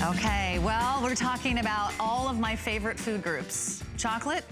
Okay, well, we're talking about all of my favorite food groups. Chocolate,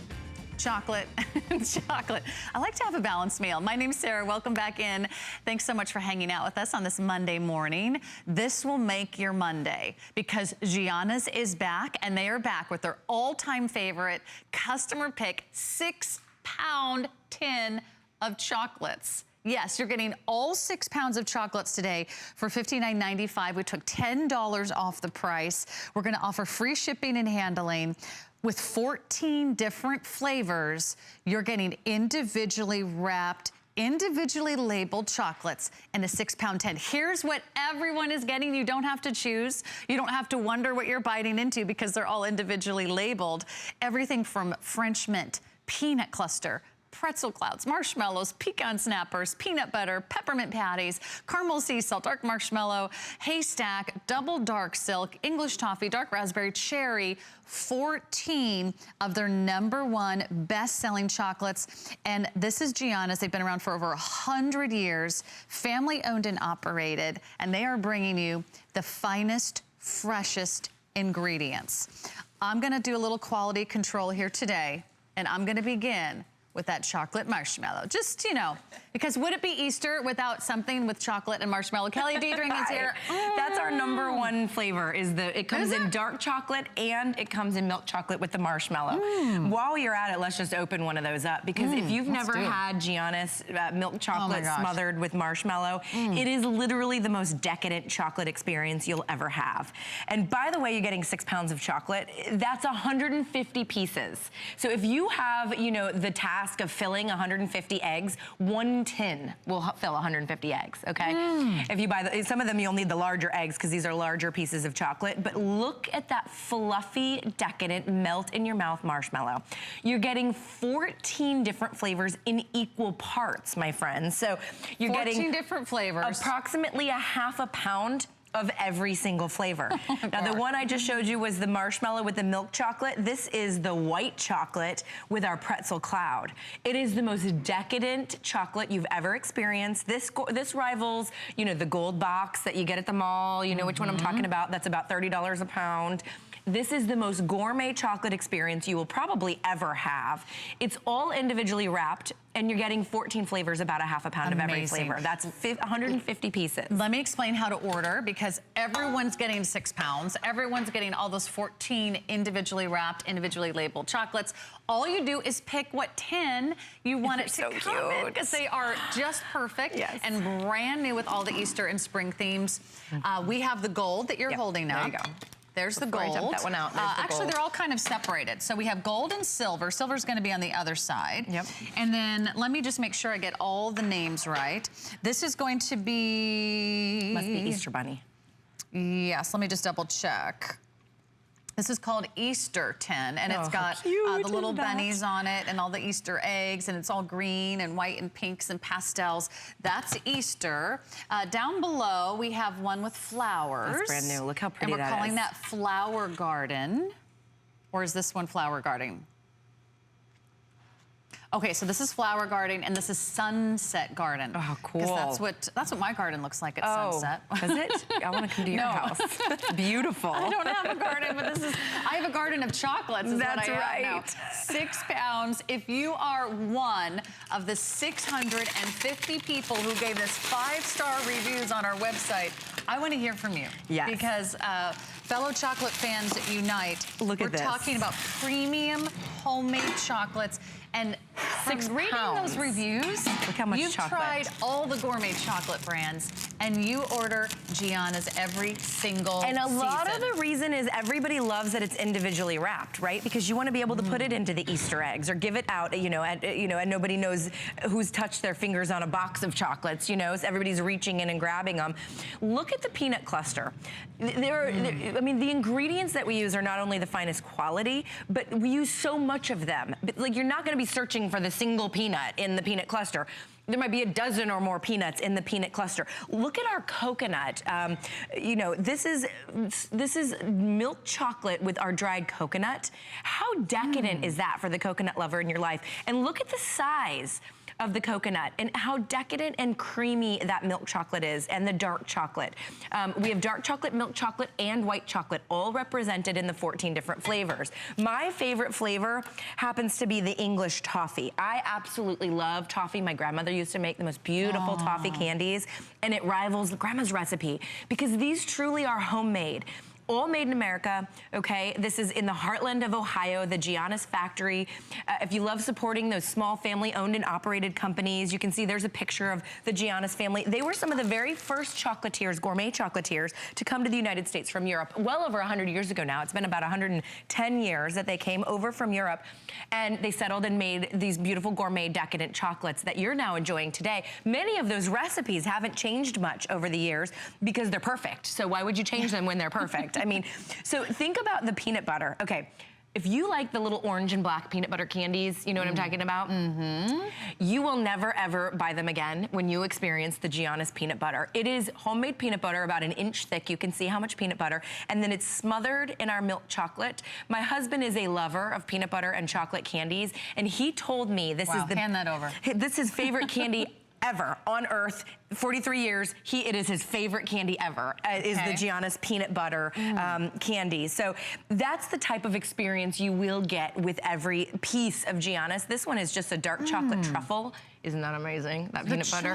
chocolate, and chocolate. I like to have a balanced meal. My name's Sarah, welcome back in. Thanks so much for hanging out with us on this Monday morning. This will make your Monday because Giannios is back, and they are back with their all-time favorite customer pick 6-pound tin of chocolates. Yes, you're getting all 6 pounds of chocolates today for $59.95. We took $10 off the price. We're gonna offer free shipping and handling. With 14 different flavors, you're getting individually wrapped, individually labeled chocolates in a 6-pound tin. Here's what everyone is getting. You don't have to choose. You don't have to wonder what you're biting into because they're all individually labeled. Everything from French mint, peanut cluster, pretzel clouds, marshmallows, pecan snappers, peanut butter, peppermint patties, caramel sea salt, dark marshmallow, haystack, double dark silk, English toffee, dark raspberry, cherry, 14 of their #1 best-selling chocolates. And this is Giannios. They've been around for over 100 years, family-owned and operated, and they are bringing you the finest, freshest ingredients. I'm gonna do a little quality control here today, and I'm gonna begin with that chocolate marshmallow. Just, you know, because would it be Easter without something with chocolate and marshmallow? Kelly Diedring is here. That's our #1 flavor, it comes in dark chocolate and it comes in milk chocolate with the marshmallow. While you're at it, let's just open one of those up because if you've never had Giannios milk chocolate smothered with marshmallow, it is literally the most decadent chocolate experience you'll ever have. And by the way, you're getting 6 pounds of chocolate. That's 150 pieces. So if you have, you know, the task of filling 150 eggs, 1 tin will fill 150 eggs, okay? If you buy some of them, you'll need the larger eggs because these are larger pieces of chocolate, but look at that fluffy, decadent, melt in your mouth marshmallow. You're getting 14 different flavors in equal parts, my friends. So you're 14 getting different flavors. Approximately a half a pound of every single flavor. Now the one I just showed you was the marshmallow with the milk chocolate. This is the white chocolate with our pretzel cloud. It is the most decadent chocolate you've ever experienced. This rivals, you know, the gold box that you get at the mall. You know which one I'm talking about. That's about $30 a pound. This is the most gourmet chocolate experience you will probably ever have. It's all individually wrapped, and you're getting 14 flavors, about a half a pound of every flavor. That's 150 pieces. Let me explain how to order because everyone's getting 6 pounds. Everyone's getting all those 14 individually wrapped, individually labeled chocolates. All you do is pick what tin you want it to come in because they are just perfect and brand new with all the Easter and spring themes. We have the gold that you're holding up. There you go. There's the gold. I dump that one out. Actually, they're all kind of separated. So we have gold and silver. Silver's gonna be on the other side. And then let me just make sure I get all the names right. This is going to be... Must be Easter Bunny. Yes, let me just double check. This is called Easter tin, and it's got the little bunnies on it and all the Easter eggs, and it's all green and white and pinks and pastels. That's Easter. Down below, we have one with flowers. That's brand new. Look how pretty that is. And we're calling that Flower Garden. Or is this one Flower Garden? Okay, so this is Flower Garden, and this is Sunset Garden. Oh, cool. Because that's what my garden looks like at sunset. Is it? I want to come to your house. Beautiful. I don't have a garden, but I have a garden of chocolates is That's what I right. have now. 6 pounds. If you are one of the 650 people who gave us 5-star reviews on our website, I want to hear from you. Yes. Because fellow chocolate fans unite. Look at this. We're talking about premium homemade chocolates. And from reading those reviews, look how much you've chocolate. tried all the gourmet chocolate brands, and you order Giannios every single season. And a lot of the reason is everybody loves that it's individually wrapped, right? Because you want to be able to put it into the Easter eggs or give it out, and nobody knows who's touched their fingers on a box of chocolates, so everybody's reaching in and grabbing them. Look at the peanut cluster. I mean, the ingredients that we use are not only the finest quality, but we use so much of them. Like, you're not going to be searching for the single peanut in the peanut cluster. There might be a dozen or more peanuts in the peanut cluster. Look at our coconut. This is milk chocolate with our dried coconut. How decadent is that for the coconut lover in your life? And look at the size. of the coconut and how decadent and creamy that milk chocolate is, and the dark chocolate. We have dark chocolate, milk chocolate, and white chocolate, all represented in the 14 different flavors. My favorite flavor happens to be the English toffee. I absolutely love toffee. My grandmother used to make the most beautiful toffee candies, and it rivals Grandma's recipe because these truly are homemade. All made in America, okay? This is in the heartland of Ohio, the Giannios factory. If you love supporting those small family-owned and operated companies, you can see there's a picture of the Giannios family. They were some of the very first chocolatiers, gourmet chocolatiers, to come to the United States from Europe well over 100 years ago now. It's been about 110 years that they came over from Europe, and they settled and made these beautiful gourmet decadent chocolates that you're now enjoying today. Many of those recipes haven't changed much over the years because they're perfect. So why would you change them when they're perfect? I mean, so think about the peanut butter. Okay, if you like the little orange and black peanut butter candies, you know what I'm talking about? You will never ever buy them again when you experience the Giannios peanut butter. It is homemade peanut butter, about an inch thick. You can see how much peanut butter, and then it's smothered in our milk chocolate. My husband is a lover of peanut butter and chocolate candies, and he told me this is the— hand that over. This is his favorite candy ever on earth. 43 years, it is his favorite candy ever, is the Giannios peanut butter candy. So that's the type of experience you will get with every piece of Giannios. This one is just a dark chocolate truffle. Isn't that amazing? That peanut butter.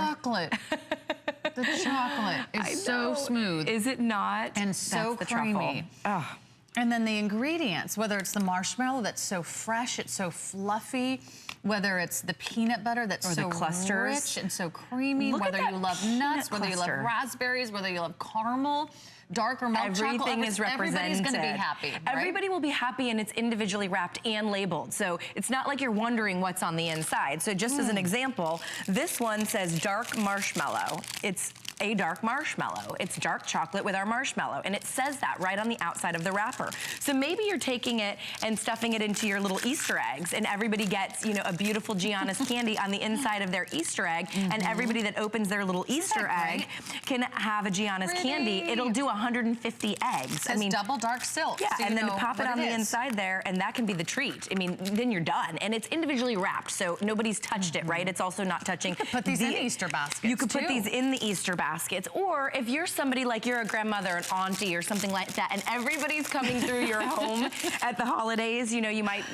The chocolate is so smooth. Is it not? And so creamy. Oh. And then the ingredients, whether it's the marshmallow that's so fresh, it's so fluffy, whether it's the peanut butter that's so rich and so creamy, whether you love nuts, whether you love raspberries, whether you love caramel, dark or milk chocolate, everything is represented. Everybody's going to be happy, right? Everybody will be happy, and it's individually wrapped and labeled. So it's not like you're wondering what's on the inside. So just as an example, this one says dark marshmallow. It's a dark marshmallow. It's dark chocolate with our marshmallow, and it says that right on the outside of the wrapper. So maybe you're taking it and stuffing it into your little Easter eggs, and everybody gets, you know, a beautiful Giannios candy on the inside of their Easter egg, and everybody that opens their little Easter egg can have a Giannios candy. It'll do 150 eggs. I mean, double dark silk. Yeah, so and then pop it on the inside there, and that can be the treat. I mean, then you're done, and it's individually wrapped, so nobody's touched it, right? It's also not touching. You could put these in Easter baskets. You could put these in the Easter baskets, or if you're somebody like you're a grandmother, an auntie, or something like that, and everybody's coming through your home at the holidays, you know, you might,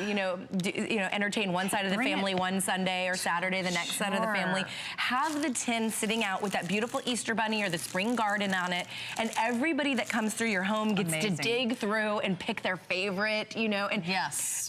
entertain one side of the family one Sunday, or Saturday the next side of the family. Have the tin sitting out with that beautiful Easter bunny or the spring garden on it, and everybody that comes through your home gets to dig through and pick their favorite, you know. And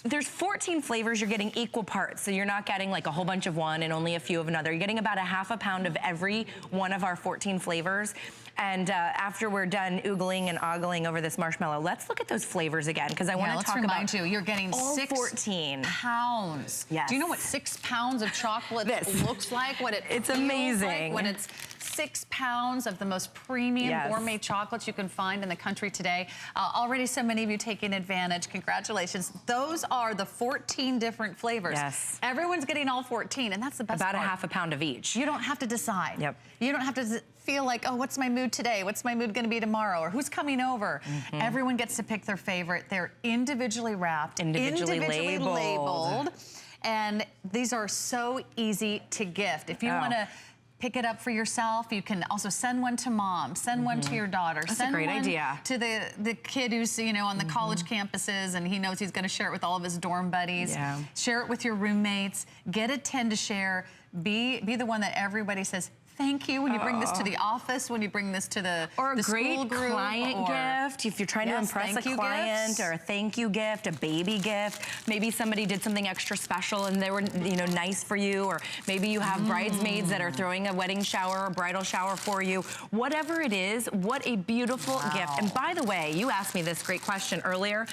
there's 14 flavors. You're getting equal parts, so you're not getting like a whole bunch of one and only a few of another. You're getting about a ½ pound of every one of our 14 flavors. And after we're done oogling and ogling over this marshmallow, let's look at those flavors again, because I want to talk about— let's remind you, you're getting 14 pounds. Yes. Do you know what 6 pounds of chocolate looks like? What it's amazing. Like, when it's 6 pounds of the most premium gourmet chocolates you can find in the country today. Already so many of you taking advantage. Congratulations. Those are the 14 different flavors. Yes. Everyone's getting all 14, and that's the best part. About a ½ pound of each. You don't have to decide. Yep. You don't have to feel like, oh, what's my mood today? What's my mood going to be tomorrow? Or who's coming over? Everyone gets to pick their favorite. They're individually wrapped, individually labeled. And these are so easy to gift. If you want to pick it up for yourself, you can also send one to mom, send one to your daughter. That's send a great one idea. to the kid who's, you know, on the college campuses, and he knows he's going to share it with all of his dorm buddies. Share it with your roommates. Get a 10 to share. Be the one that everybody says thank you when you bring this to the office, when you bring this to the great client gift. If you're trying to impress a client, or a thank you gift, a baby gift. Maybe somebody did something extra special and they were, you know, nice for you, or maybe you have bridesmaids that are throwing a wedding shower or bridal shower for you. Whatever it is, what a beautiful gift. And by the way, you asked me this great question earlier.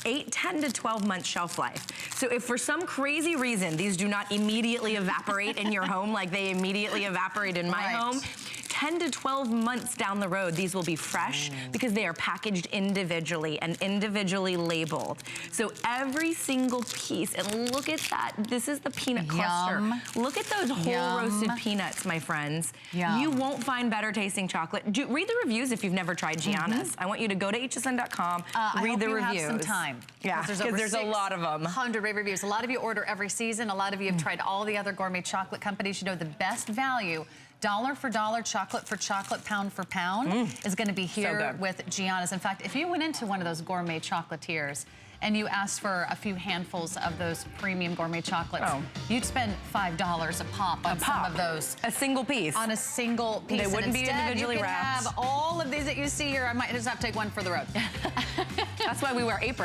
10 to 12 month shelf life. So if for some crazy reason these do not immediately evaporate in your home like they immediately evaporate in my home, 10 to 12 months down the road, these will be fresh because they are packaged individually and individually labeled. So every single piece, and look at that. This is the peanut cluster. Look at those whole roasted peanuts, my friends. You won't find better tasting chocolate. Read the reviews if you've never tried Giannios. I want you to go to hsn.com, read the reviews. I hope you have some time. Yeah, because there's a lot of them. 100 rave reviews. A lot of you order every season. A lot of you have tried all the other gourmet chocolate companies. You know the best value, dollar for dollar, chocolate for chocolate, pound for pound, is going to be here with Giannios. In fact, if you went into one of those gourmet chocolatiers and you asked for a few handfuls of those premium gourmet chocolates, you'd spend $5 a pop on some of those. A single piece. On a single piece. They wouldn't be individually wrapped. You could have all of these that you see here. I might just have to take one for the road. That's why we wear aprons.